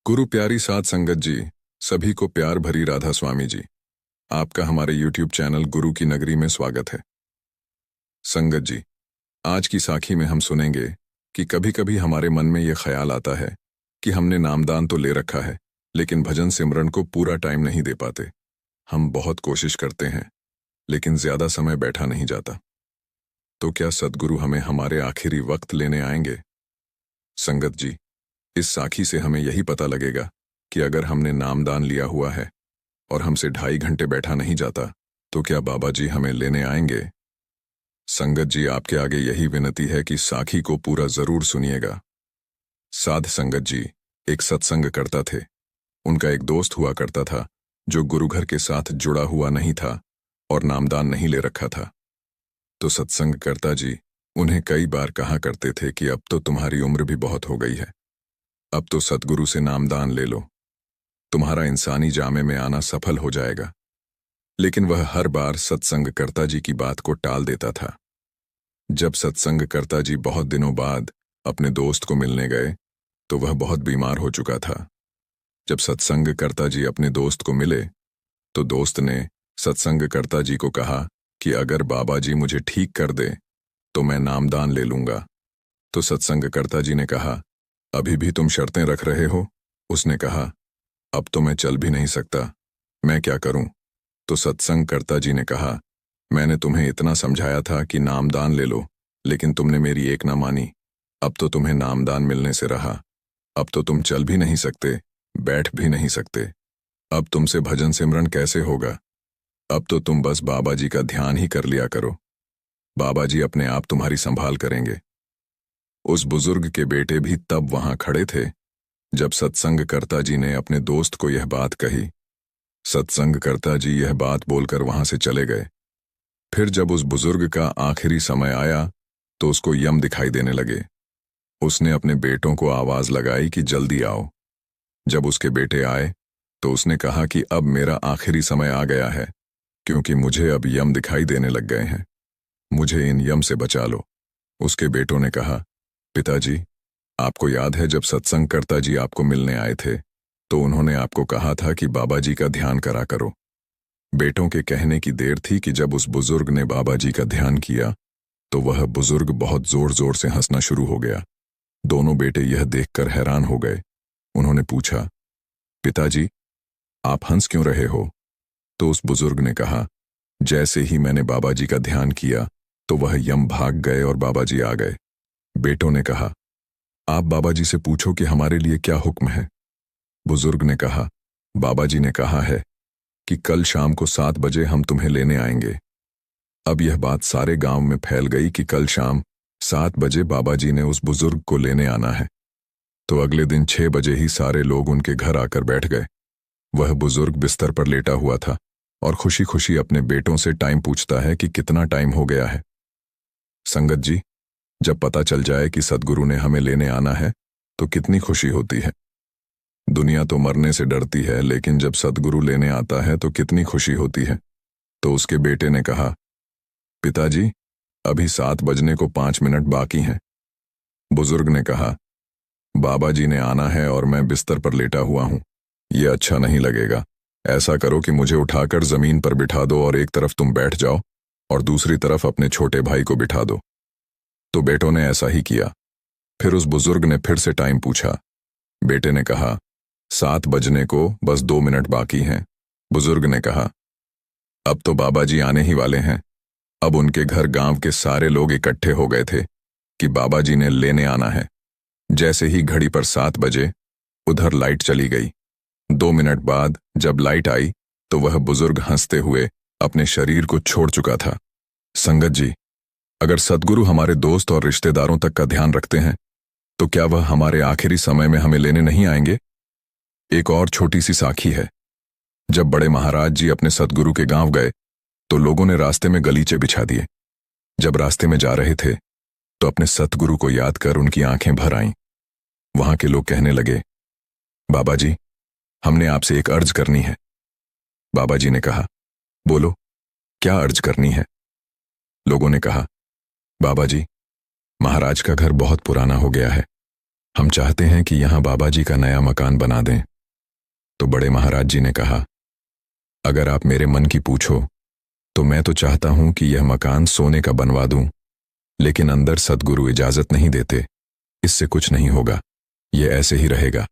गुरु प्यारी साध संगत जी, सभी को प्यार भरी राधा स्वामी जी। आपका हमारे YouTube चैनल गुरु की नगरी में स्वागत है। संगत जी, आज की साखी में हम सुनेंगे कि कभी कभी हमारे मन में यह ख्याल आता है कि हमने नामदान तो ले रखा है, लेकिन भजन सिमरन को पूरा टाइम नहीं दे पाते। हम बहुत कोशिश करते हैं, लेकिन ज्यादा समय बैठा नहीं जाता। तो क्या सद्गुरु हमें हमारे आखिरी वक्त लेने आएंगे? संगत जी, इस साखी से हमें यही पता लगेगा कि अगर हमने नामदान लिया हुआ है और हमसे 2.5 घंटे बैठा नहीं जाता, तो क्या बाबा जी हमें लेने आएंगे? संगत जी, आपके आगे यही विनती है कि साखी को पूरा जरूर सुनिएगा। साध संगत जी एक सत्संग करता थे। उनका एक दोस्त हुआ करता था जो गुरुघर के साथ जुड़ा हुआ नहीं था और नामदान नहीं ले रखा था। तो सत्संग करता जी उन्हें कई बार कहा करते थे कि अब तो तुम्हारी उम्र भी बहुत हो गई है, अब तो सतगुरु से नामदान ले लो, तुम्हारा इंसानी जामे में आना सफल हो जाएगा। लेकिन वह हर बार सत्संग करता जी की बात को टाल देता था। जब सत्संग करता जी बहुत दिनों बाद अपने दोस्त को मिलने गए तो वह बहुत बीमार हो चुका था। जब सत्संग करता जी अपने दोस्त को मिले तो दोस्त ने सत्संग करता जी को कहा कि अगर बाबा जी मुझे ठीक कर दे तो मैं नामदान ले लूंगा। तो सत्संग करता जी ने कहा, अभी भी तुम शर्तें रख रहे हो? उसने कहा, अब तो मैं चल भी नहीं सकता, मैं क्या करूं? तो सत्संग करता जी ने कहा, मैंने तुम्हें इतना समझाया था कि नामदान ले लो, लेकिन तुमने मेरी एक ना मानी। अब तो तुम्हें नामदान मिलने से रहा, अब तो तुम चल भी नहीं सकते, बैठ भी नहीं सकते। अब तुमसे भजन सिमरन कैसे होगा? अब तो तुम बस बाबा जी का ध्यान ही कर लिया करो, बाबा जी अपने आप तुम्हारी संभाल करेंगे। उस बुजुर्ग के बेटे भी तब वहां खड़े थे जब सत्संग करता जी ने अपने दोस्त को यह बात कही। सत्संग करता जी यह बात बोलकर वहां से चले गए। फिर जब उस बुजुर्ग का आखिरी समय आया तो उसको यम दिखाई देने लगे। उसने अपने बेटों को आवाज लगाई कि जल्दी आओ। जब उसके बेटे आए तो उसने कहा कि अब मेरा आखिरी समय आ गया है, क्योंकि मुझे अब यम दिखाई देने लग गए हैं, मुझे इन यम से बचा लो। उसके बेटों ने कहा, पिताजी, आपको याद है जब सत्संग करता जी आपको मिलने आए थे तो उन्होंने आपको कहा था कि बाबा जी का ध्यान करा करो। बेटों के कहने की देर थी कि जब उस बुजुर्ग ने बाबा जी का ध्यान किया तो वह बुजुर्ग बहुत जोर जोर से हंसना शुरू हो गया। दोनों बेटे यह देखकर हैरान हो गए। उन्होंने पूछा, पिताजी, आप हंस क्यों रहे हो? तो उस बुजुर्ग ने कहा, जैसे ही मैंने बाबा जी का ध्यान किया तो वह यम भाग गए और बाबा जी आ गए। बेटों ने कहा, आप बाबा जी से पूछो कि हमारे लिए क्या हुक्म है। बुजुर्ग ने कहा, बाबा जी ने कहा है कि कल शाम को 7 बजे हम तुम्हें लेने आएंगे। अब यह बात सारे गांव में फैल गई कि कल शाम 7 बजे बाबा जी ने उस बुजुर्ग को लेने आना है। तो अगले दिन 6 बजे ही सारे लोग उनके घर आकर बैठ गए। वह बुजुर्ग बिस्तर पर लेटा हुआ था और खुशी खुशी अपने बेटों से टाइम पूछता है कि कितना टाइम हो गया है। संगत जी, जब पता चल जाए कि सद्गुरु ने हमें लेने आना है तो कितनी खुशी होती है। दुनिया तो मरने से डरती है, लेकिन जब सद्गुरु लेने आता है तो कितनी खुशी होती है। तो उसके बेटे ने कहा, पिताजी, अभी 7 बजने को 5 मिनट बाकी हैं। बुजुर्ग ने कहा, बाबा जी ने आना है और मैं बिस्तर पर लेटा हुआ हूं, यह अच्छा नहीं लगेगा। ऐसा करो कि मुझे उठाकर जमीन पर बिठा दो और एक तरफ तुम बैठ जाओ और दूसरी तरफ अपने छोटे भाई को बिठा दो। तो बेटों ने ऐसा ही किया। फिर उस बुजुर्ग ने फिर से टाइम पूछा। बेटे ने कहा, 7 बजने को बस 2 मिनट बाकी हैं। बुजुर्ग ने कहा, अब तो बाबा जी आने ही वाले हैं। अब उनके घर गांव के सारे लोग इकट्ठे हो गए थे कि बाबा जी ने लेने आना है। जैसे ही घड़ी पर 7 बजे उधर लाइट चली गई। 2 मिनट बाद जब लाइट आई तो वह बुजुर्ग हंसते हुए अपने शरीर को छोड़ चुका था। संगत जी, अगर सद्गुरु हमारे दोस्त और रिश्तेदारों तक का ध्यान रखते हैं तो क्या वह हमारे आखिरी समय में हमें लेने नहीं आएंगे? एक और छोटी सी साखी है। जब बड़े महाराज जी अपने सद्गुरु के गांव गए तो लोगों ने रास्ते में गलीचे बिछा दिए। जब रास्ते में जा रहे थे तो अपने सतगुरु को याद कर उनकी आंखें भर आईं। वहां के लोग कहने लगे, बाबा जी, हमने आपसे एक अर्ज करनी है। बाबा जी ने कहा, बोलो, क्या अर्ज करनी है? लोगों ने कहा, बाबा जी, महाराज का घर बहुत पुराना हो गया है, हम चाहते हैं कि यहाँ बाबा जी का नया मकान बना दें। तो बड़े महाराज जी ने कहा, अगर आप मेरे मन की पूछो तो मैं तो चाहता हूं कि यह मकान सोने का बनवा दूं, लेकिन अंदर सद्गुरु इजाजत नहीं देते। इससे कुछ नहीं होगा, यह ऐसे ही रहेगा।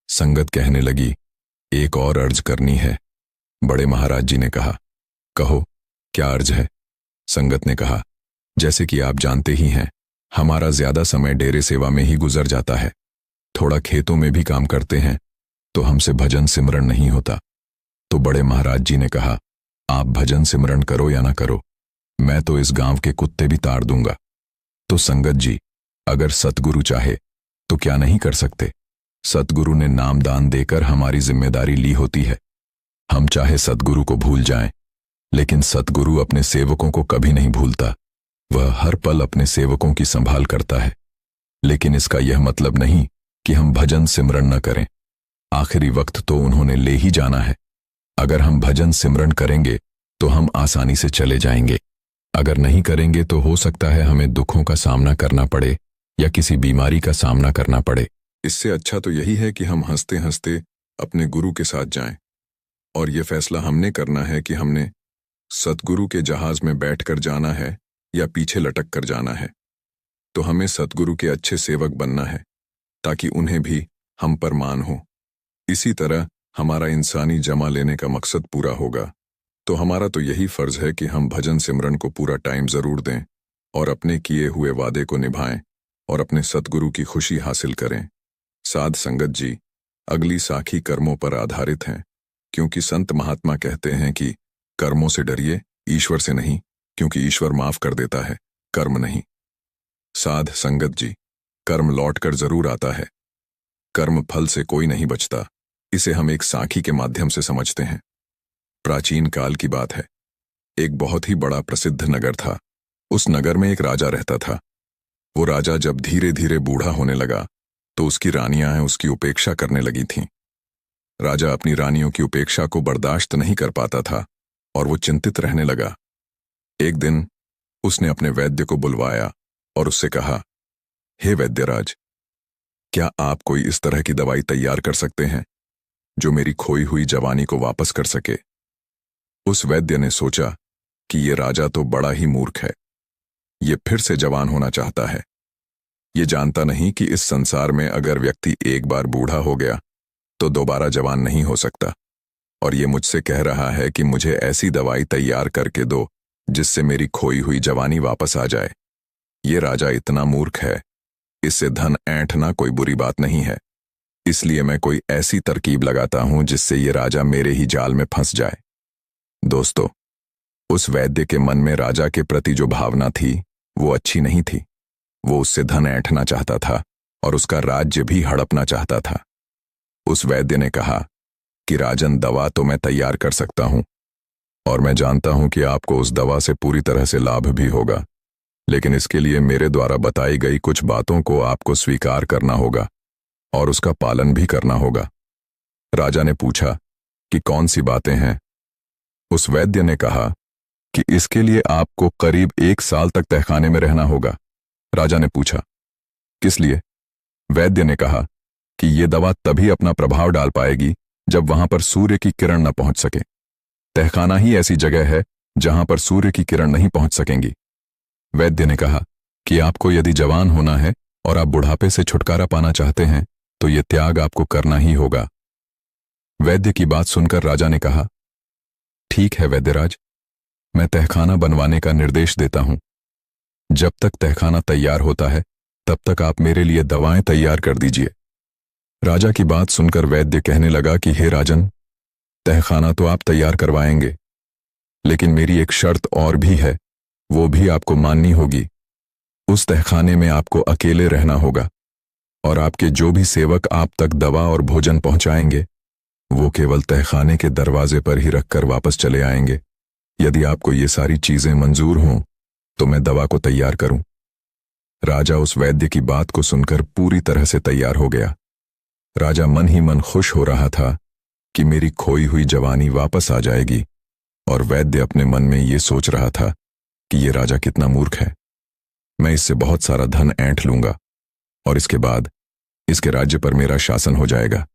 संगत कहने लगी, एक और अर्ज करनी है। बड़े महाराज जी ने कहा, कहो क्या अर्ज है? संगत ने कहा, जैसे कि आप जानते ही हैं, हमारा ज्यादा समय डेरे सेवा में ही गुजर जाता है। थोड़ा खेतों में भी काम करते हैं तो हमसे भजन सिमरन नहीं होता। तो बड़े महाराज जी ने कहा, आप भजन सिमरन करो या ना करो, मैं तो इस गांव के कुत्ते भी ताड़ दूंगा। तो संगत जी, अगर सतगुरु चाहे तो क्या नहीं कर सकते? सतगुरु ने नामदान देकर हमारी जिम्मेदारी ली होती है। हम चाहे सतगुरु को भूल जाएं, लेकिन सतगुरु अपने सेवकों को कभी नहीं भूलता। वह हर पल अपने सेवकों की संभाल करता है। लेकिन इसका यह मतलब नहीं कि हम भजन सिमरन न करें। आखिरी वक्त तो उन्होंने ले ही जाना है। अगर हम भजन सिमरन करेंगे तो हम आसानी से चले जाएंगे। अगर नहीं करेंगे तो हो सकता है हमें दुखों का सामना करना पड़े या किसी बीमारी का सामना करना पड़े। इससे अच्छा तो यही है कि हम हंसते हंसते अपने गुरु के साथ जाएं। और यह फैसला हमने करना है कि हमने सतगुरु के जहाज में बैठकर जाना है या पीछे लटक कर जाना है। तो हमें सतगुरु के अच्छे सेवक बनना है ताकि उन्हें भी हम पर मान हो। इसी तरह हमारा इंसानी जमा लेने का मकसद पूरा होगा। तो हमारा तो यही फर्ज है कि हम भजन सिमरन को पूरा टाइम जरूर दें और अपने किए हुए वादे को निभाएं और अपने सतगुरु की खुशी हासिल करें। साध संगत जी, अगली साखी कर्मों पर आधारित हैं, क्योंकि संत महात्मा कहते हैं कि कर्मों से डरिए, ईश्वर से नहीं, क्योंकि ईश्वर माफ कर देता है, कर्म नहीं। साध संगत जी, कर्म लौटकर जरूर आता है। कर्म फल से कोई नहीं बचता। इसे हम एक साखी के माध्यम से समझते हैं। प्राचीन काल की बात है। एक बहुत ही बड़ा प्रसिद्ध नगर था। उस नगर में एक राजा रहता था। वो राजा जब धीरे धीरे बूढ़ा होने लगा तो उसकी रानियां उसकी उपेक्षा करने लगी थीं। राजा अपनी रानियों की उपेक्षा को बर्दाश्त नहीं कर पाता था और वो चिंतित रहने लगा। एक दिन उसने अपने वैद्य को बुलवाया और उससे कहा, हे वैद्यराज, क्या आप कोई इस तरह की दवाई तैयार कर सकते हैं जो मेरी खोई हुई जवानी को वापस कर सके? उस वैद्य ने सोचा कि ये राजा तो बड़ा ही मूर्ख है। ये फिर से जवान होना चाहता है। ये जानता नहीं कि इस संसार में अगर व्यक्ति एक बार बूढ़ा हो गया तो दोबारा जवान नहीं हो सकता। और ये मुझसे कह रहा है कि मुझे ऐसी दवाई तैयार करके दो जिससे मेरी खोई हुई जवानी वापस आ जाए। ये राजा इतना मूर्ख है। इससे धन ऐंठना कोई बुरी बात नहीं है। इसलिए मैं कोई ऐसी तरकीब लगाता हूं जिससे ये राजा मेरे ही जाल में फंस जाए। दोस्तों, उस वैद्य के मन में राजा के प्रति जो भावना थी वो अच्छी नहीं थी। वो उससे धन ऐंठना चाहता था और उसका राज्य भी हड़पना चाहता था। उस वैद्य ने कहा कि राजन, दवा तो मैं तैयार कर सकता हूं और मैं जानता हूं कि आपको उस दवा से पूरी तरह से लाभ भी होगा, लेकिन इसके लिए मेरे द्वारा बताई गई कुछ बातों को आपको स्वीकार करना होगा और उसका पालन भी करना होगा। राजा ने पूछा कि कौन सी बातें हैं? उस वैद्य ने कहा कि इसके लिए आपको करीब 1 साल तक तहखाने में रहना होगा। राजा ने पूछा, किस लिए? वैद्य ने कहा कि यह दवा तभी अपना प्रभाव डाल पाएगी जब वहां पर सूर्य की किरण न पहुंच सके। तहखाना ही ऐसी जगह है जहां पर सूर्य की किरण नहीं पहुंच सकेंगी। वैद्य ने कहा कि आपको यदि जवान होना है और आप बुढ़ापे से छुटकारा पाना चाहते हैं तो यह त्याग आपको करना ही होगा। वैद्य की बात सुनकर राजा ने कहा, ठीक है वैद्यराज, मैं तहखाना बनवाने का निर्देश देता हूं। जब तक तहखाना तैयार होता है तब तक आप मेरे लिए दवाएं तैयार कर दीजिए। राजा की बात सुनकर वैद्य कहने लगा कि हे राजन, तहखाना तो आप तैयार करवाएंगे, लेकिन मेरी एक शर्त और भी है, वो भी आपको माननी होगी। उस तहखाने में आपको अकेले रहना होगा और आपके जो भी सेवक आप तक दवा और भोजन पहुंचाएंगे वो केवल तहखाने के दरवाजे पर ही रखकर वापस चले आएंगे। यदि आपको ये सारी चीजें मंजूर हों तो मैं दवा को तैयार करूं। राजा उस वैद्य की बात को सुनकर पूरी तरह से तैयार हो गया। राजा मन ही मन खुश हो रहा था कि मेरी खोई हुई जवानी वापस आ जाएगी, और वैद्य अपने मन में ये सोच रहा था कि ये राजा कितना मूर्ख है। मैं इससे बहुत सारा धन ऐंठ लूंगा और इसके बाद इसके राज्य पर मेरा शासन हो जाएगा,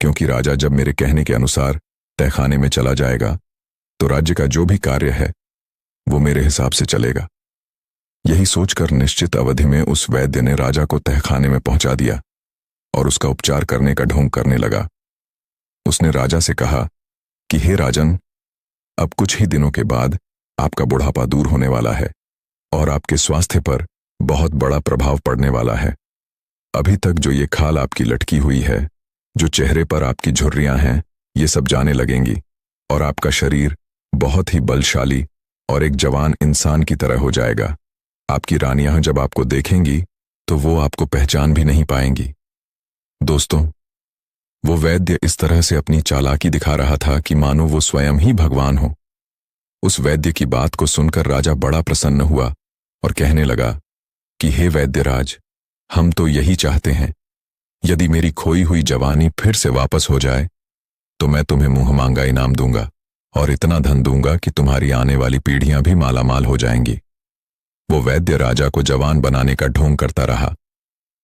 क्योंकि राजा जब मेरे कहने के अनुसार तहखाने में चला जाएगा तो राज्य का जो भी कार्य है वो मेरे हिसाब से चलेगा। यही सोचकर निश्चित अवधि में उस वैद्य ने राजा को तहखाने में पहुंचा दिया और उसका उपचार करने का ढोंग करने लगा। उसने राजा से कहा कि हे राजन, अब कुछ ही दिनों के बाद आपका बुढ़ापा दूर होने वाला है और आपके स्वास्थ्य पर बहुत बड़ा प्रभाव पड़ने वाला है। अभी तक जो ये खाल आपकी लटकी हुई है, जो चेहरे पर आपकी झुर्रियां हैं, ये सब जाने लगेंगी और आपका शरीर बहुत ही बलशाली और एक जवान इंसान की तरह हो जाएगा। आपकी रानियां जब आपको देखेंगी तो वो आपको पहचान भी नहीं पाएंगी। दोस्तों, वो वैद्य इस तरह से अपनी चालाकी दिखा रहा था कि मानो वो स्वयं ही भगवान हो। उस वैद्य की बात को सुनकर राजा बड़ा प्रसन्न हुआ और कहने लगा कि हे वैद्यराज, हम तो यही चाहते हैं, यदि मेरी खोई हुई जवानी फिर से वापस हो जाए तो मैं तुम्हें मुंह मांगा इनाम दूंगा और इतना धन दूंगा कि तुम्हारी आने वाली पीढ़ियां भी मालामाल हो जाएंगी। वो वैद्य राजा को जवान बनाने का ढोंग करता रहा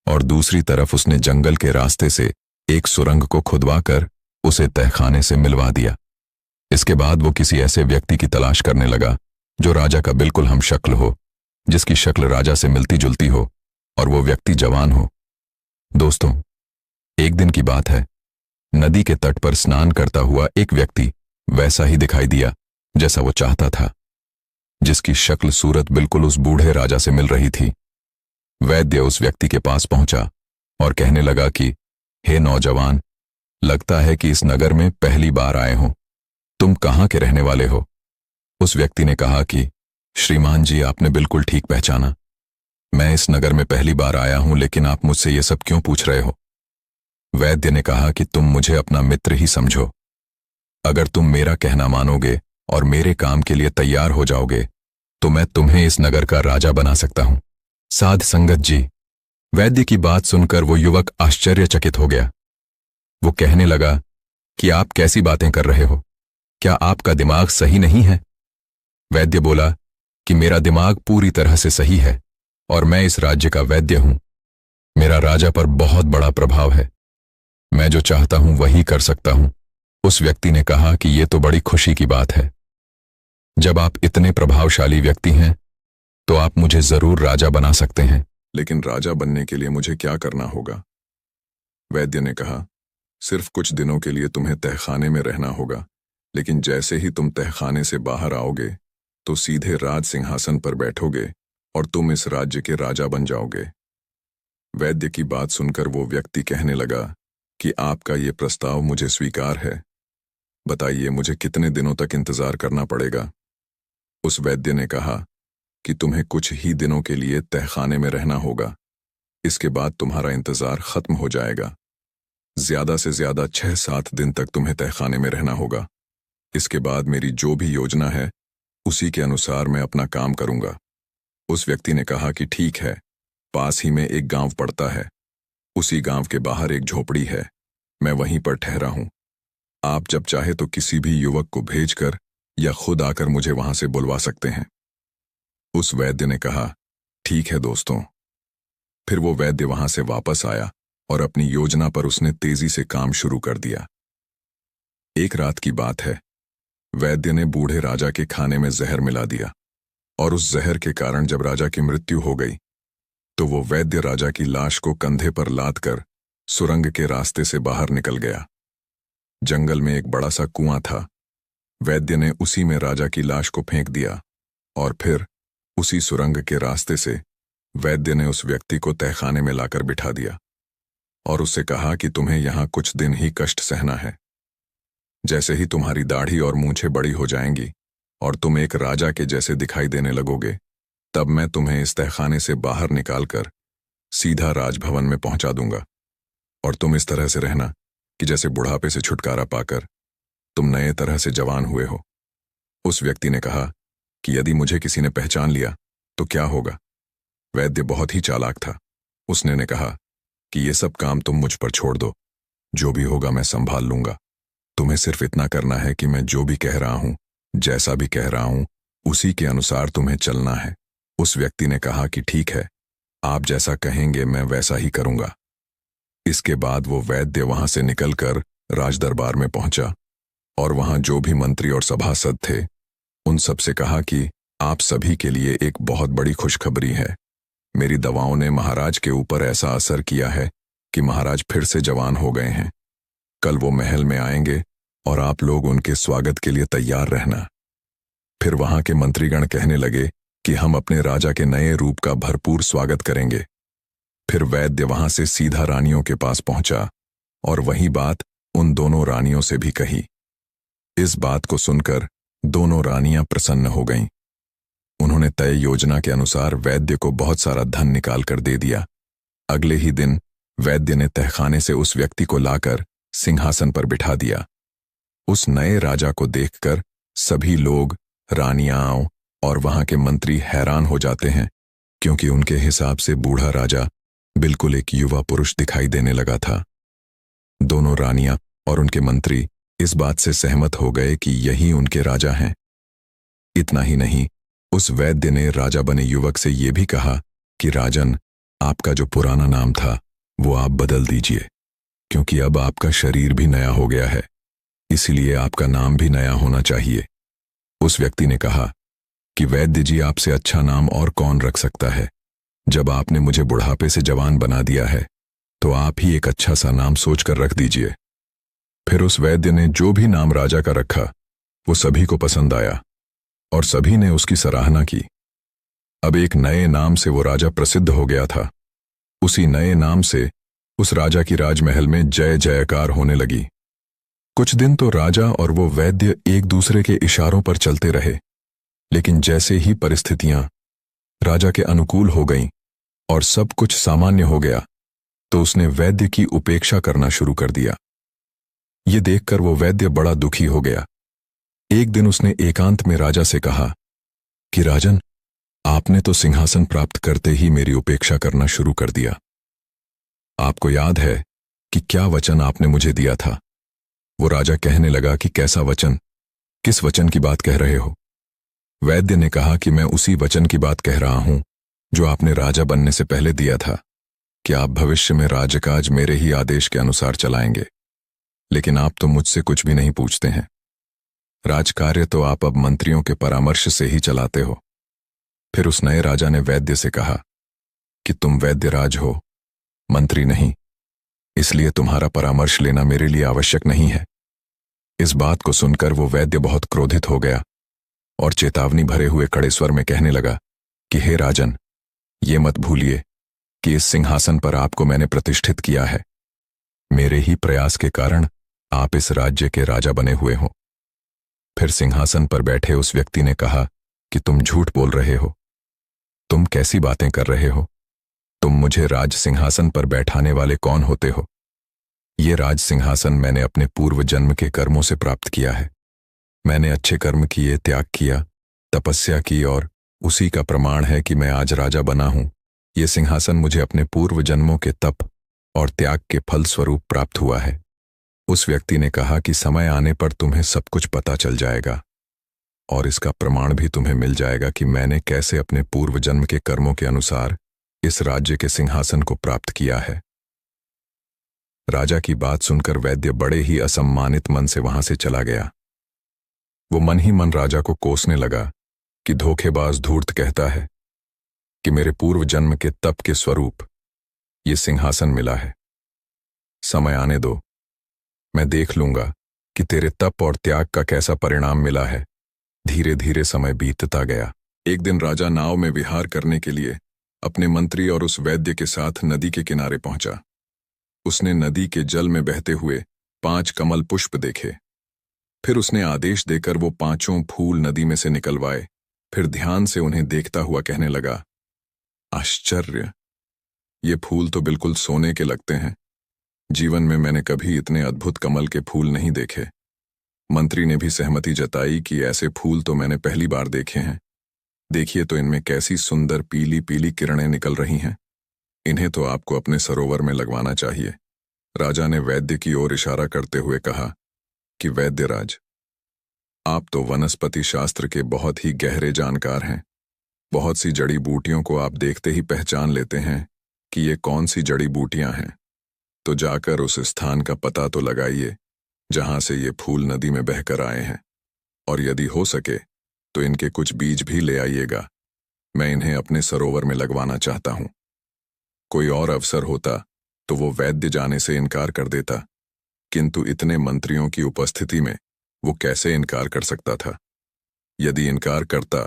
और दूसरी तरफ उसने जंगल के रास्ते से एक सुरंग को खुदवाकर उसे तहखाने से मिलवा दिया। इसके बाद वो किसी ऐसे व्यक्ति की तलाश करने लगा जो राजा का बिल्कुल हमशक्ल हो, जिसकी शक्ल राजा से मिलती जुलती हो और वो व्यक्ति जवान हो। दोस्तों, एक दिन की बात है, नदी के तट पर स्नान करता हुआ एक व्यक्ति वैसा ही दिखाई दिया जैसा वो चाहता था, जिसकी शक्ल सूरत बिल्कुल उस बूढ़े राजा से मिल रही थी। वैद्य उस व्यक्ति के पास पहुंचा और कहने लगा कि हे नौजवान, लगता है कि इस नगर में पहली बार आए हो। तुम कहाँ के रहने वाले हो? उस व्यक्ति ने कहा कि श्रीमान जी, आपने बिल्कुल ठीक पहचाना। मैं इस नगर में पहली बार आया हूं, लेकिन आप मुझसे ये सब क्यों पूछ रहे हो? वैद्य ने कहा कि तुम मुझे अपना मित्र ही समझो। अगर तुम मेरा कहना मानोगे और मेरे काम के लिए तैयार हो जाओगे तो मैं तुम्हें इस नगर का राजा बना सकता हूं। साध संगत जी, वैद्य की बात सुनकर वो युवक आश्चर्यचकित हो गया। वो कहने लगा कि आप कैसी बातें कर रहे हो? क्या आपका दिमाग सही नहीं है? वैद्य बोला कि मेरा दिमाग पूरी तरह से सही है और मैं इस राज्य का वैद्य हूं। मेरा राजा पर बहुत बड़ा प्रभाव है। मैं जो चाहता हूं वही कर सकता हूं। उस व्यक्ति ने कहा कि यह तो बड़ी खुशी की बात है। जब आप इतने प्रभावशाली व्यक्ति हैं तो आप मुझे जरूर राजा बना सकते हैं। लेकिन राजा बनने के लिए मुझे क्या करना होगा? वैद्य ने कहा, सिर्फ कुछ दिनों के लिए तुम्हें तहखाने में रहना होगा, लेकिन जैसे ही तुम तहखाने से बाहर आओगे तो सीधे राज सिंहासन पर बैठोगे और तुम इस राज्य के राजा बन जाओगे। वैद्य की बात सुनकर वो व्यक्ति कहने लगा कि आपका ये प्रस्ताव मुझे स्वीकार है। बताइए, मुझे कितने दिनों तक इंतजार करना पड़ेगा? उस वैद्य ने कहा कि तुम्हें कुछ ही दिनों के लिए तहखाने में रहना होगा। इसके बाद तुम्हारा इंतजार खत्म हो जाएगा। ज्यादा से ज्यादा 6-7 दिन तक तुम्हें तहखाने में रहना होगा। इसके बाद मेरी जो भी योजना है उसी के अनुसार मैं अपना काम करूंगा। उस व्यक्ति ने कहा कि ठीक है, पास ही में एक गांव पड़ता है, उसी गांव के बाहर एक झोपड़ी है, मैं वहीं पर ठहरा हूं। आप जब चाहे तो किसी भी युवक को भेजकर या खुद आकर मुझे वहां से बुलवा सकते हैं। उस वैद्य ने कहा, ठीक है दोस्तों। फिर वो वैद्य वहां से वापस आया और अपनी योजना पर उसने तेजी से काम शुरू कर दिया। एक रात की बात है, वैद्य ने बूढ़े राजा के खाने में जहर मिला दिया और उस जहर के कारण जब राजा की मृत्यु हो गई तो वो वैद्य राजा की लाश को कंधे पर लाद कर सुरंग के रास्ते से बाहर निकल गया। जंगल में एक बड़ा सा कुआं था। वैद्य ने उसी में राजा की लाश को फेंक दिया और फिर उसी सुरंग के रास्ते से वैद्य ने उस व्यक्ति को तहखाने में लाकर बिठा दिया और उससे कहा कि तुम्हें यहां कुछ दिन ही कष्ट सहना है। जैसे ही तुम्हारी दाढ़ी और मूंछें बड़ी हो जाएंगी और तुम एक राजा के जैसे दिखाई देने लगोगे, तब मैं तुम्हें इस तहखाने से बाहर निकालकर सीधा राजभवन में पहुंचा दूंगा और तुम इस तरह से रहना कि जैसे बुढ़ापे से छुटकारा पाकर तुम नए तरह से जवान हुए हो। उस व्यक्ति ने कहा कि यदि मुझे किसी ने पहचान लिया तो क्या होगा? वैद्य बहुत ही चालाक था। उसने ने कहा कि ये सब काम तुम मुझ पर छोड़ दो, जो भी होगा मैं संभाल लूंगा। तुम्हें सिर्फ इतना करना है कि मैं जो भी कह रहा हूं, जैसा भी कह रहा हूं, उसी के अनुसार तुम्हें चलना है। उस व्यक्ति ने कहा कि ठीक है, आप जैसा कहेंगे मैं वैसा ही करूंगा। इसके बाद वो वैद्य वहां से निकलकर राजदरबार में पहुंचा और वहां जो भी मंत्री और सभासद थे उन सब से कहा कि आप सभी के लिए एक बहुत बड़ी खुशखबरी है। मेरी दवाओं ने महाराज के ऊपर ऐसा असर किया है कि महाराज फिर से जवान हो गए हैं। कल वो महल में आएंगे और आप लोग उनके स्वागत के लिए तैयार रहना। फिर वहां के मंत्रीगण कहने लगे कि हम अपने राजा के नए रूप का भरपूर स्वागत करेंगे। फिर वैद्य वहां से सीधा रानियों के पास पहुंचा और वही बात उन दोनों रानियों से भी कही। इस बात को सुनकर दोनों रानियां प्रसन्न हो गईं। उन्होंने तय योजना के अनुसार वैद्य को बहुत सारा धन निकाल कर दे दिया। अगले ही दिन वैद्य ने तहखाने से उस व्यक्ति को लाकर सिंहासन पर बिठा दिया। उस नए राजा को देखकर सभी लोग, रानियां और वहां के मंत्री हैरान हो जाते हैं, क्योंकि उनके हिसाब से बूढ़ा राजा बिल्कुल एक युवा पुरुष दिखाई देने लगा था। दोनों रानियां और उनके मंत्री इस बात से सहमत हो गए कि यही उनके राजा हैं। इतना ही नहीं, उस वैद्य ने राजा बने युवक से यह भी कहा कि राजन, आपका जो पुराना नाम था वो आप बदल दीजिए, क्योंकि अब आपका शरीर भी नया हो गया है, इसीलिए आपका नाम भी नया होना चाहिए। उस व्यक्ति ने कहा कि वैद्य जी, आपसे अच्छा नाम और कौन रख सकता है। जब आपने मुझे बुढ़ापे से जवान बना दिया है तो आप ही एक अच्छा सा नाम सोचकर रख दीजिए। फिर उस वैद्य ने जो भी नाम राजा का रखा वो सभी को पसंद आया और सभी ने उसकी सराहना की। अब एक नए नाम से वो राजा प्रसिद्ध हो गया था। उसी नए नाम से उस राजा की राजमहल में जय जयकार होने लगी। कुछ दिन तो राजा और वो वैद्य एक दूसरे के इशारों पर चलते रहे, लेकिन जैसे ही परिस्थितियां राजा के अनुकूल हो गईं और सब कुछ सामान्य हो गया तो उसने वैद्य की उपेक्षा करना शुरू कर दिया। ये देखकर वो वैद्य बड़ा दुखी हो गया। एक दिन उसने एकांत में राजा से कहा कि राजन, आपने तो सिंहासन प्राप्त करते ही मेरी उपेक्षा करना शुरू कर दिया। आपको याद है कि क्या वचन आपने मुझे दिया था? वो राजा कहने लगा कि कैसा वचन? किस वचन की बात कह रहे हो? वैद्य ने कहा कि मैं उसी वचन की बात कह रहा हूं जो आपने राजा बनने से पहले दिया था कि आप भविष्य में राजकाज मेरे ही आदेश के अनुसार चलाएंगे। लेकिन आप तो मुझसे कुछ भी नहीं पूछते हैं। राजकार्य तो आप अब मंत्रियों के परामर्श से ही चलाते हो। फिर उस नए राजा ने वैद्य से कहा कि तुम वैद्यराज हो, मंत्री नहीं, इसलिए तुम्हारा परामर्श लेना मेरे लिए आवश्यक नहीं है। इस बात को सुनकर वो वैद्य बहुत क्रोधित हो गया और चेतावनी भरे हुए कड़े स्वर में कहने लगा कि हे राजन, ये मत भूलिए कि इस सिंहासन पर आपको मैंने प्रतिष्ठित किया है। मेरे ही प्रयास के कारण आप इस राज्य के राजा बने हुए हो। फिर सिंहासन पर बैठे उस व्यक्ति ने कहा कि तुम झूठ बोल रहे हो। तुम कैसी बातें कर रहे हो? तुम मुझे राज सिंहासन पर बैठाने वाले कौन होते हो? ये राज सिंहासन मैंने अपने पूर्व जन्म के कर्मों से प्राप्त किया है। मैंने अच्छे कर्म किए, त्याग किया, तपस्या की और उसी का प्रमाण है कि मैं आज राजा बना हूं। ये सिंहासन मुझे अपने पूर्व जन्मों के तप और त्याग के फल स्वरूप प्राप्त हुआ है। उस व्यक्ति ने कहा कि समय आने पर तुम्हें सब कुछ पता चल जाएगा और इसका प्रमाण भी तुम्हें मिल जाएगा कि मैंने कैसे अपने पूर्व जन्म के कर्मों के अनुसार इस राज्य के सिंहासन को प्राप्त किया है। राजा की बात सुनकर वैद्य बड़े ही असम्मानित मन से वहां से चला गया। वो मन ही मन राजा को कोसने लगा कि धोखेबाज धूर्त कहता है कि मेरे पूर्व जन्म के तप के स्वरूप ये सिंहासन मिला है। समय आने दो, मैं देख लूंगा कि तेरे तप और त्याग का कैसा परिणाम मिला है। धीरे धीरे समय बीतता गया। एक दिन राजा नाव में विहार करने के लिए अपने मंत्री और उस वैद्य के साथ नदी के किनारे पहुंचा। उसने नदी के जल में बहते हुए 5 कमल पुष्प देखे। फिर उसने आदेश देकर वो 5 फूल नदी में से निकलवाए। फिर ध्यान से उन्हें देखता हुआ कहने लगा, आश्चर्य, ये फूल तो बिल्कुल सोने के लगते हैं। जीवन में मैंने कभी इतने अद्भुत कमल के फूल नहीं देखे। मंत्री ने भी सहमति जताई कि ऐसे फूल तो मैंने पहली बार देखे हैं। देखिए तो इनमें कैसी सुंदर पीली पीली किरणें निकल रही हैं। इन्हें तो आपको अपने सरोवर में लगवाना चाहिए। राजा ने वैद्य की ओर इशारा करते हुए कहा कि वैद्यराज, आप तो वनस्पति शास्त्र के बहुत ही गहरे जानकार हैं। बहुत सी जड़ी बूटियों को आप देखते ही पहचान लेते हैं कि ये कौन सी जड़ी बूटियां हैं। तो जाकर उस स्थान का पता तो लगाइए जहां से ये फूल नदी में बहकर आए हैं, और यदि हो सके तो इनके कुछ बीज भी ले आइएगा। मैं इन्हें अपने सरोवर में लगवाना चाहता हूं। कोई और अवसर होता तो वो वैद्य जाने से इनकार कर देता, किंतु इतने मंत्रियों की उपस्थिति में वो कैसे इनकार कर सकता था? यदि इनकार करता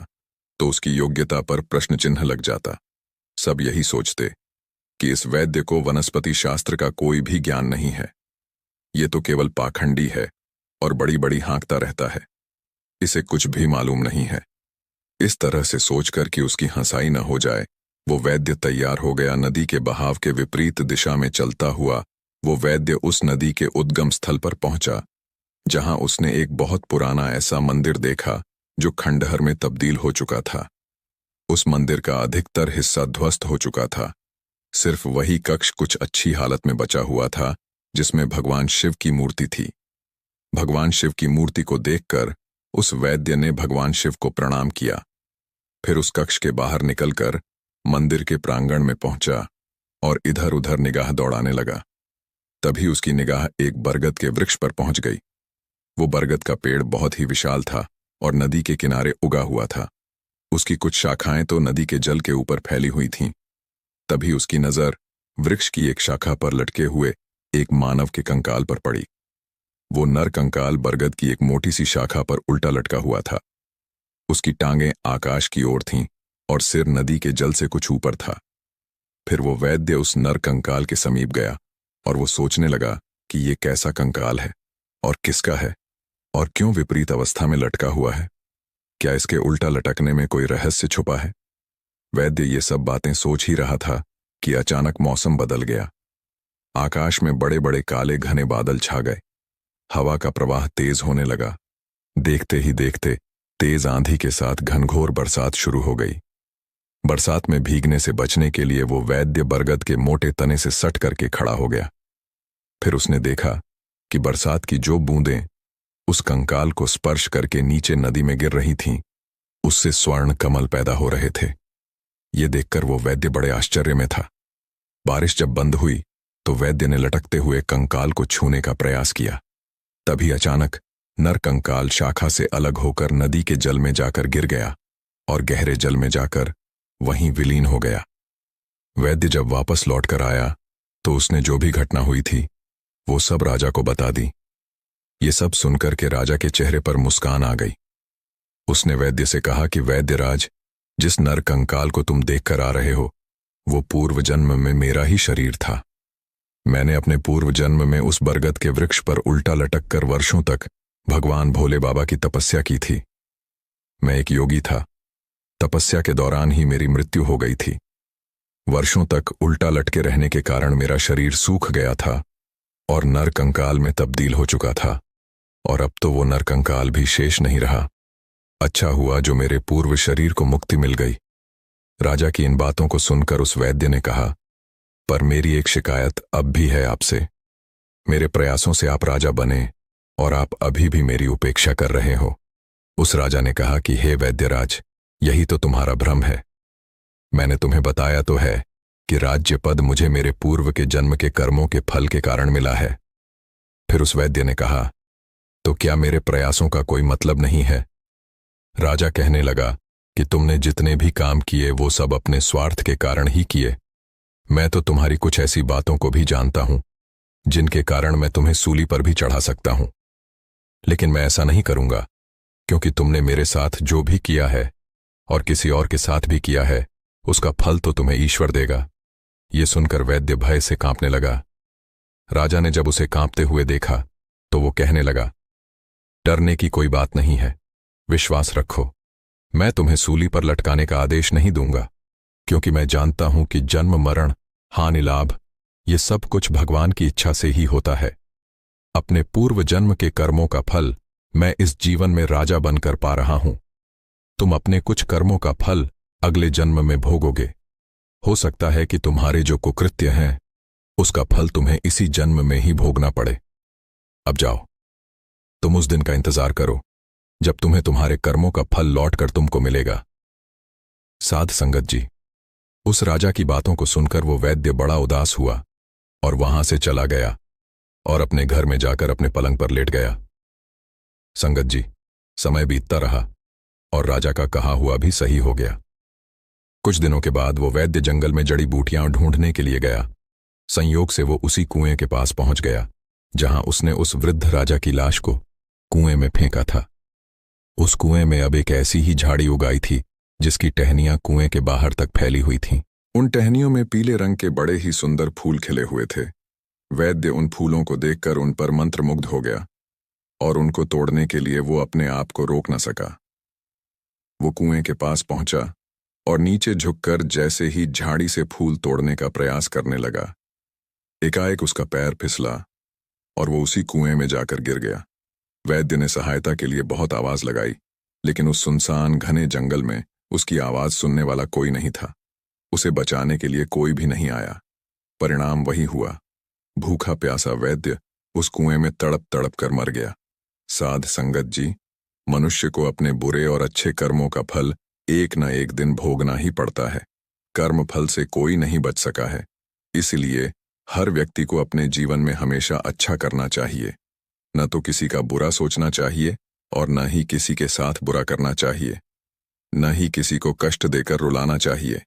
तो उसकी योग्यता पर प्रश्न चिन्ह लग जाता। सब यही सोचते कि इस वैद्य को वनस्पति शास्त्र का कोई भी ज्ञान नहीं है, ये तो केवल पाखंडी है और बड़ी बड़ी हाँकता रहता है, इसे कुछ भी मालूम नहीं है। इस तरह से सोचकर कि उसकी हंसाई न हो जाए, वो वैद्य तैयार हो गया। नदी के बहाव के विपरीत दिशा में चलता हुआ वो वैद्य उस नदी के उद्गम स्थल पर पहुंचा, जहां उसने एक बहुत पुराना ऐसा मंदिर देखा जो खंडहर में तब्दील हो चुका था। उस मंदिर का अधिकतर हिस्सा ध्वस्त हो चुका था। सिर्फ वही कक्ष कुछ अच्छी हालत में बचा हुआ था, जिसमें भगवान शिव की मूर्ति थी। भगवान शिव की मूर्ति को देखकर उस वैद्य ने भगवान शिव को प्रणाम किया। फिर उस कक्ष के बाहर निकलकर मंदिर के प्रांगण में पहुंचा और इधर उधर निगाह दौड़ाने लगा। तभी उसकी निगाह एक बरगद के वृक्ष पर पहुंच गई। वो बरगद का पेड़ बहुत ही विशाल था और नदी के किनारे उगा हुआ था। उसकी कुछ शाखाएं तो नदी के जल के ऊपर फैली हुई थीं। तभी उसकी नजर वृक्ष की एक शाखा पर लटके हुए एक मानव के कंकाल पर पड़ी। वो नर कंकाल बरगद की एक मोटी सी शाखा पर उल्टा लटका हुआ था। उसकी टांगें आकाश की ओर थीं और सिर नदी के जल से कुछ ऊपर था। फिर वो वैद्य उस नर कंकाल के समीप गया और वो सोचने लगा कि ये कैसा कंकाल है और किसका है और क्यों विपरीत अवस्था में लटका हुआ है। क्या इसके उल्टा लटकने में कोई रहस्य छुपा है? वैद्य ये सब बातें सोच ही रहा था कि अचानक मौसम बदल गया। आकाश में बड़े बड़े काले घने बादल छा गए। हवा का प्रवाह तेज होने लगा। देखते ही देखते तेज आंधी के साथ घनघोर बरसात शुरू हो गई। बरसात में भीगने से बचने के लिए वो वैद्य बरगद के मोटे तने से सट करके खड़ा हो गया। फिर उसने देखा कि बरसात की जो बूंदें उस कंकाल को स्पर्श करके नीचे नदी में गिर रही थीं, उससे स्वर्ण कमल पैदा हो रहे थे। ये देखकर वो वैद्य बड़े आश्चर्य में था। बारिश जब बंद हुई तो वैद्य ने लटकते हुए कंकाल को छूने का प्रयास किया। तभी अचानक नर कंकाल शाखा से अलग होकर नदी के जल में जाकर गिर गया और गहरे जल में जाकर वहीं विलीन हो गया। वैद्य जब वापस लौटकर आया तो उसने जो भी घटना हुई थी वो सब राजा को बता दी। ये सब सुनकर के राजा के चेहरे पर मुस्कान आ गई। उसने वैद्य से कहा कि वैद्यराज, जिस नर कंकाल को तुम देखकर आ रहे हो वो पूर्व जन्म में मेरा ही शरीर था। मैंने अपने पूर्व जन्म में उस बरगद के वृक्ष पर उल्टा लटक कर वर्षों तक भगवान भोले बाबा की तपस्या की थी। मैं एक योगी था। तपस्या के दौरान ही मेरी मृत्यु हो गई थी। वर्षों तक उल्टा लटके रहने के कारण मेरा शरीर सूख गया था और नर कंकाल में तब्दील हो चुका था, और अब तो वो नर कंकाल भी शेष नहीं रहा। अच्छा हुआ जो मेरे पूर्व शरीर को मुक्ति मिल गई। राजा की इन बातों को सुनकर उस वैद्य ने कहा, पर मेरी एक शिकायत अब भी है आपसे। मेरे प्रयासों से आप राजा बने और आप अभी भी मेरी उपेक्षा कर रहे हो। उस राजा ने कहा कि हे वैद्यराज, यही तो तुम्हारा भ्रम है। मैंने तुम्हें बताया तो है कि राज्य पद मुझे मेरे पूर्व के जन्म के कर्मों के फल के कारण मिला है। फिर उस वैद्य ने कहा, तो क्या मेरे प्रयासों का कोई मतलब नहीं है? राजा कहने लगा कि तुमने जितने भी काम किए वो सब अपने स्वार्थ के कारण ही किए। मैं तो तुम्हारी कुछ ऐसी बातों को भी जानता हूं जिनके कारण मैं तुम्हें सूली पर भी चढ़ा सकता हूं, लेकिन मैं ऐसा नहीं करूंगा, क्योंकि तुमने मेरे साथ जो भी किया है और किसी और के साथ भी किया है उसका फल तो तुम्हें ईश्वर देगा। ये सुनकर वैद्य भय से कांपने लगा। राजा ने जब उसे कांपते हुए देखा तो वो कहने लगा, डरने की कोई बात नहीं है, विश्वास रखो। मैं तुम्हें सूली पर लटकाने का आदेश नहीं दूंगा, क्योंकि मैं जानता हूं कि जन्म मरण हानि लाभ ये सब कुछ भगवान की इच्छा से ही होता है। अपने पूर्व जन्म के कर्मों का फल मैं इस जीवन में राजा बनकर पा रहा हूं। तुम अपने कुछ कर्मों का फल अगले जन्म में भोगोगे। हो सकता है कि तुम्हारे जो कुकृत्य हैं उसका फल तुम्हें इसी जन्म में ही भोगना पड़े। अब जाओ, तुम उस दिन का इंतजार करो जब तुम्हें तुम्हारे कर्मों का फल लौटकर तुमको मिलेगा। साध संगत जी, उस राजा की बातों को सुनकर वो वैद्य बड़ा उदास हुआ और वहां से चला गया और अपने घर में जाकर अपने पलंग पर लेट गया। संगत जी, समय बीतता रहा और राजा का कहा हुआ भी सही हो गया। कुछ दिनों के बाद वो वैद्य जंगल में जड़ी बूटियां ढूंढने के लिए गया। संयोग से वो उसी कुएं के पास पहुंच गया जहां उसने उस वृद्ध राजा की लाश को कुएं में फेंका था। उस कुएं में अब एक ऐसी ही झाड़ी उगाई थी जिसकी टहनियां कुएं के बाहर तक फैली हुई थीं। उन टहनियों में पीले रंग के बड़े ही सुंदर फूल खिले हुए थे। वैद्य उन फूलों को देखकर उन पर मंत्रमुग्ध हो गया और उनको तोड़ने के लिए वो अपने आप को रोक न सका। वो कुएं के पास पहुंचा और नीचे झुककर जैसे ही झाड़ी से फूल तोड़ने का प्रयास करने लगा, एकाएक उसका पैर फिसला और वो उसी कुएं में जाकर गिर गया। वैद्य ने सहायता के लिए बहुत आवाज लगाई, लेकिन उस सुनसान घने जंगल में उसकी आवाज सुनने वाला कोई नहीं था। उसे बचाने के लिए कोई भी नहीं आया। परिणाम वही हुआ, भूखा प्यासा वैद्य उस कुएं में तड़प तड़प कर मर गया। साध संगत जी, मनुष्य को अपने बुरे और अच्छे कर्मों का फल एक न एक दिन भोगना ही पड़ता है। कर्म फल से कोई नहीं बच सका है। इसलिए हर व्यक्ति को अपने जीवन में हमेशा अच्छा करना चाहिए, न तो किसी का बुरा सोचना चाहिए और न ही किसी के साथ बुरा करना चाहिए, न ही किसी को कष्ट देकर रुलाना चाहिए।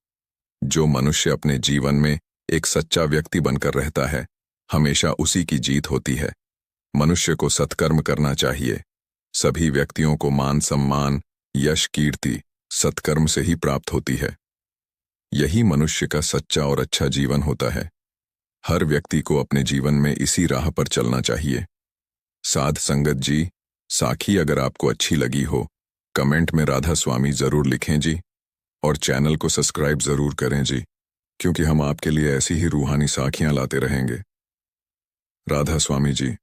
जो मनुष्य अपने जीवन में एक सच्चा व्यक्ति बनकर रहता है, हमेशा उसी की जीत होती है। मनुष्य को सत्कर्म करना चाहिए। सभी व्यक्तियों को मान सम्मान, यश, कीर्ति सत्कर्म से ही प्राप्त होती है। यही मनुष्य का सच्चा और अच्छा जीवन होता है। हर व्यक्ति को अपने जीवन में इसी राह पर चलना चाहिए। साध संगत जी, साखी अगर आपको अच्छी लगी हो, कमेंट में राधा स्वामी जरूर लिखें जी, और चैनल को सब्सक्राइब जरूर करें जी, क्योंकि हम आपके लिए ऐसी ही रूहानी साखियां लाते रहेंगे। राधा स्वामी जी।